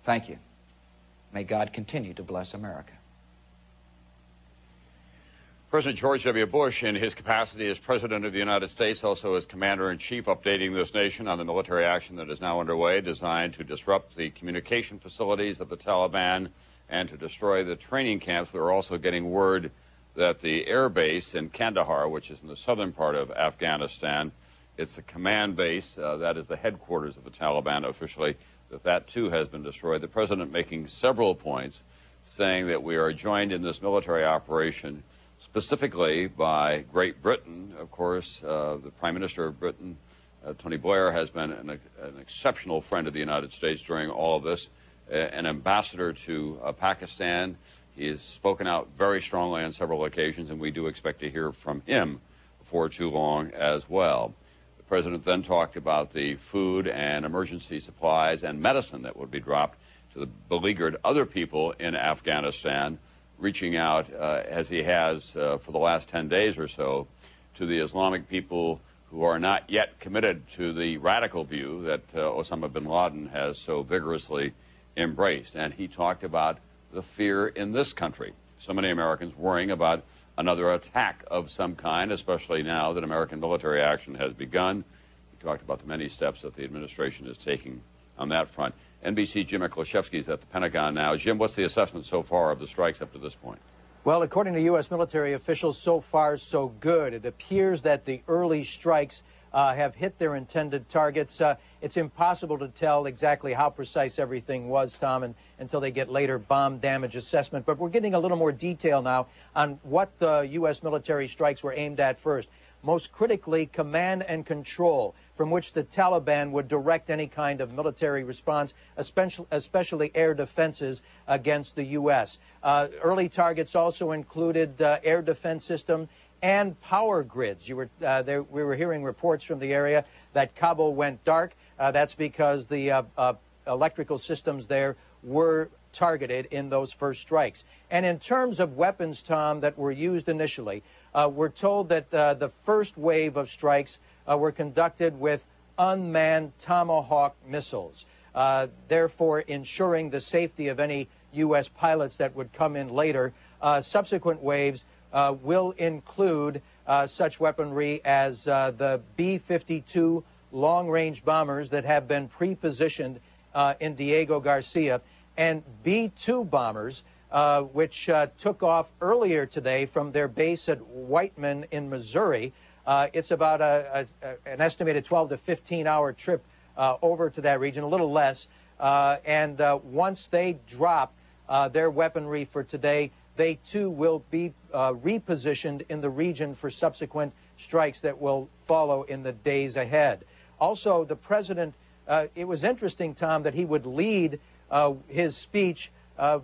Thank you. May God continue to bless America. President George W. Bush, in his capacity as President of the United States, also as Commander-in-Chief, updating this nation on the military action that is now underway, designed to disrupt the communication facilities of the Taliban and to destroy the training camps. We're also getting word that the air base in Kandahar, which is in the southern part of Afghanistan, it's a command base, that is the headquarters of the Taliban officially, that too has been destroyed. The President making several points, saying that we are joined in this military operation specifically by Great Britain. Of course, the Prime Minister of Britain, Tony Blair, has been an exceptional friend of the United States during all of this, an ambassador to Pakistan. He has spoken out very strongly on several occasions, and we do expect to hear from him before too long as well. The President then talked about the food and emergency supplies and medicine that would be dropped to the beleaguered other people in Afghanistan, reaching out, as he has for the last 10 days or so, to the Islamic people who are not yet committed to the radical view that Osama bin Laden has so vigorously embraced. And he talked about the fear in this country. So many Americans worrying about another attack of some kind, especially now that American military action has begun. He talked about the many steps that the administration is taking on that front. NBC's Jim Miklashevsky is at the Pentagon now. Jim, what's the assessment so far of the strikes up to this point? Well, according to U.S. military officials, so far so good. It appears that the early strikes have hit their intended targets. It's impossible to tell exactly how precise everything was, Tom, until they get later bomb damage assessment. But we're getting a little more detail now on what the U.S. military strikes were aimed at first. Most critically, command and control, from which the Taliban would direct any kind of military response, especially air defenses against the U.S. Early targets also included air defense system and power grids. We were hearing reports from the area that Kabul went dark. That's because the electrical systems there were targeted in those first strikes. And in terms of weapons, Tom, that were used initially, we're told that the first wave of strikes were conducted with unmanned Tomahawk missiles, therefore ensuring the safety of any U.S. pilots that would come in later. Subsequent waves will include such weaponry as the B-52 long-range bombers that have been pre-positioned in Diego Garcia, and B-2 bombers, which took off earlier today from their base at Whiteman in Missouri. It's about an estimated 12 to 15-hour trip over to that region, a little less. And once they drop their weaponry for today, they too will be repositioned in the region for subsequent strikes that will follow in the days ahead. Also, the president, it was interesting, Tom, that he would lead his speech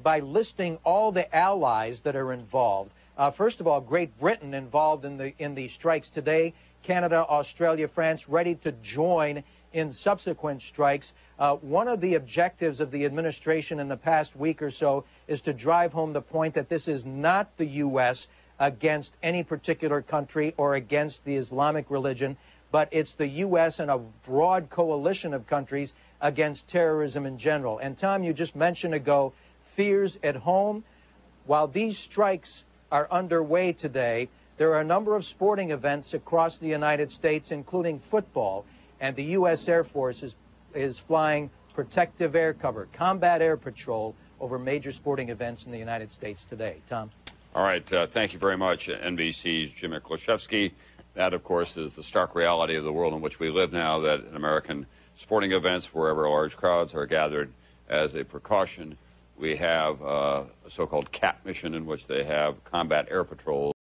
by listing all the allies that are involved. First of all, Great Britain involved in the strikes today, Canada, Australia, France ready to join in subsequent strikes. One of the objectives of the administration in the past week or so is to drive home the point that this is not the U.S. against any particular country or against the Islamic religion, but it's the U.S. and a broad coalition of countries against terrorism in general. And Tom, you just mentioned ago, fears at home. While these strikes are underway today, there are a number of sporting events across the United States, including football, and the U.S. Air Force is flying protective air cover, combat air patrol over major sporting events in the United States today. Tom? All right. Thank you very much, NBC's Jim Miklashevsky. That, of course, is the stark reality of the world in which we live now, that in American sporting events, wherever large crowds are gathered, as a precaution, we have a so-called CAT mission in which they have combat air patrol